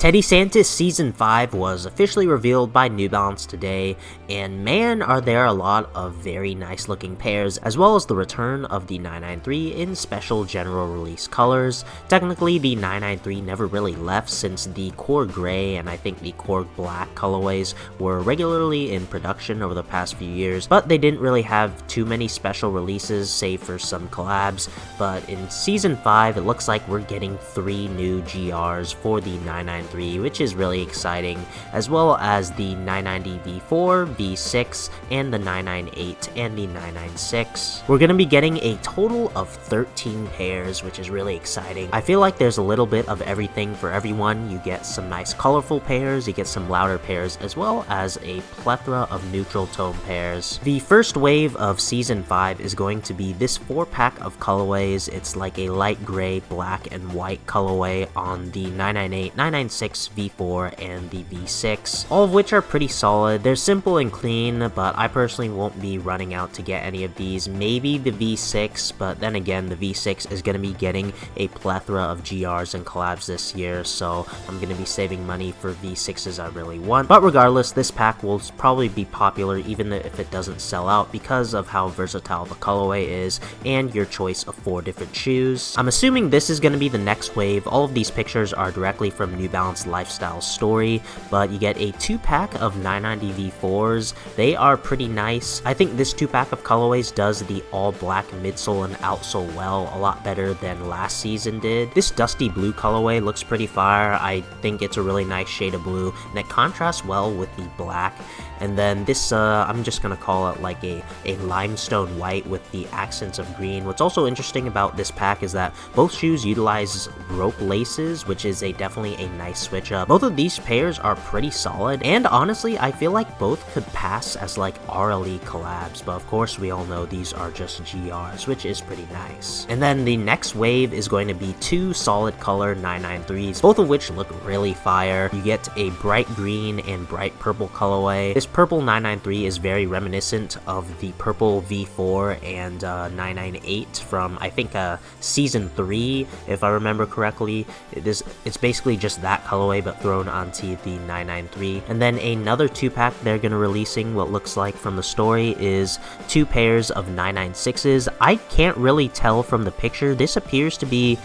Teddy Santis Season 5 was officially revealed by New Balance today, and man are there a lot of very nice looking pairs, as well as the return of the 993 in special general release colors. Technically, the 993 never really left since the Core Gray and I think the Core Black colorways were regularly in production over the past few years, but they didn't really have too many special releases save for some collabs. But in Season 5, it looks like we're getting 3 new GRs for the 993, which is really exciting, as well as the 990 V4, V6, and the 998 and the 996. We're going to be getting a total of 13 pairs, which is really exciting. I feel like there's a little bit of everything for everyone. You get some nice colorful pairs, you get some louder pairs, as well as a plethora of neutral tone pairs. The first wave of Season 5 is going to be this 4-pack of colorways. It's like a light gray, black, and white colorway on the 998, 996, V4, and the V6, all of which are pretty solid. They're simple and clean, but I personally won't be running out to get any of these. Maybe the V6, but then again, the V6 is going to be getting a plethora of GRs and collabs this year, so I'm going to be saving money for V6s I really want. But regardless, this pack will probably be popular even if it doesn't sell out because of how versatile the colorway is and your choice of 4 different shoes. I'm assuming this is going to be the next wave. All of these pictures are directly from New Balance Lifestyle Story, but you get a 2-pack of 990 V4s. They are pretty nice. I think this 2-pack of colorways does the all black midsole and outsole well a lot better than last season did. This dusty blue colorway looks pretty fire. I think it's a really nice shade of blue, and it contrasts well with the black. And then this, I'm just gonna call it like a limestone white with the accents of green. What's also interesting about this pack is that both shoes utilize rope laces, which is definitely a nice switch up. Both of these pairs are pretty solid, and honestly, I feel like both could pass as like RLE collabs, but of course we all know these are just GRs, which is pretty nice. And then the next wave is going to be 2 solid color 993s, both of which look really fire. You get a bright green and bright purple colorway. This purple 993 is very reminiscent of the purple V4 and 998 from I think Season 3, if I remember correctly. It's basically just that colorway but thrown onto the 993. And then another 2-pack they're going to releasing, what looks like from the story, is 2 pairs of 996s. I can't really tell from the picture. This appears to be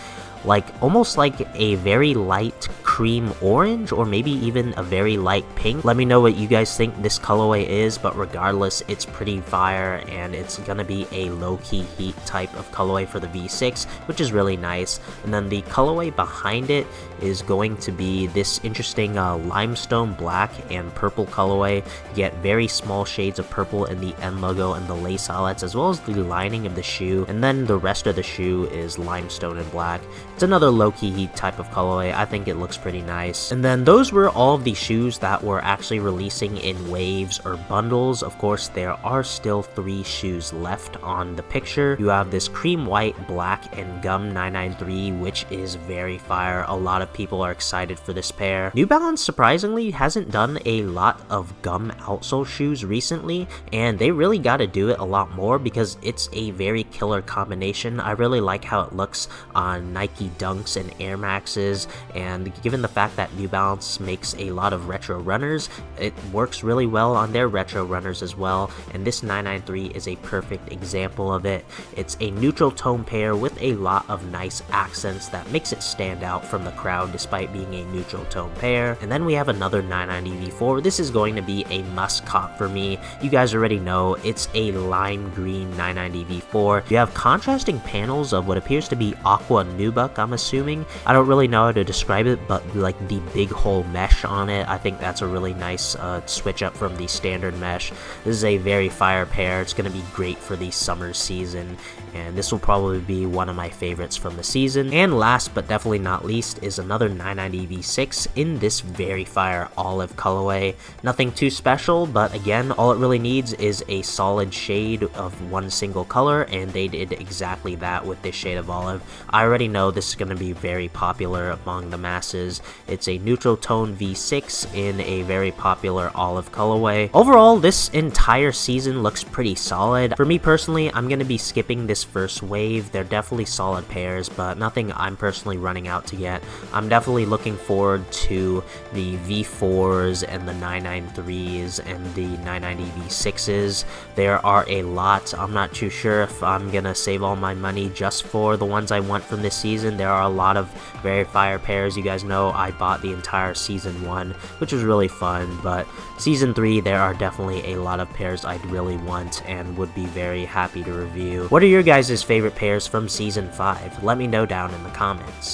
almost like a very light cream orange, or maybe even a very light pink. Let me know what you guys think this colorway is, but regardless, it's pretty fire, and it's gonna be a low-key heat type of colorway for the V6, which is really nice. And then the colorway behind it is going to be this interesting limestone black and purple colorway. You get very small shades of purple in the end logo and the lace eyelets, as well as the lining of the shoe, and then the rest of the shoe is limestone and black. It's another low-key heat type of colorway. I think it looks pretty nice. And then those were all of the shoes that were actually releasing in waves or bundles. Of course, there are still 3 shoes left on the picture. You have this cream white, black, and gum 993, which is very fire. A lot of people are excited for this pair. New Balance surprisingly hasn't done a lot of gum outsole shoes recently, and they really got to do it a lot more because it's a very killer combination. I really like how it looks on Nike Dunks and Air Maxes, and given the fact that New Balance makes a lot of retro runners, it works really well on their retro runners as well, and this 993 is a perfect example of it. It's a neutral tone pair with a lot of nice accents that makes it stand out from the crowd despite being a neutral tone pair. And then we have another 990 V4. This is going to be a must cop for me. You guys already know it's a lime green 990 V4. You have contrasting panels of what appears to be aqua nubuck, I'm assuming. I don't really know how to describe it, but like the big hole mesh on it, I think that's a really nice switch up from the standard mesh. This is a very fire pair. It's going to be great for the summer season, and this will probably be one of my favorites from the season. And last but definitely not least is another 990 V6 in this very fire olive colorway. Nothing too special, but again, all it really needs is a solid shade of one single color, and they did exactly that with this shade of olive. I already know this this is going to be very popular among the masses. It's a neutral tone V6 in a very popular olive colorway. Overall, this entire season looks pretty solid. For me personally, I'm going to be skipping this first wave. They're definitely solid pairs, but nothing I'm personally running out to get. I'm definitely looking forward to the V4s and the 993s and the 990 V6s. There are a lot. I'm not too sure if I'm going to save all my money just for the ones I want from this season. There are a lot of very fire pairs. You guys know I bought the entire season 1, which was really fun, but season 3 there are definitely a lot of pairs I'd really want and would be very happy to review. What are your guys' favorite pairs from season 5? Let me know down in the comments.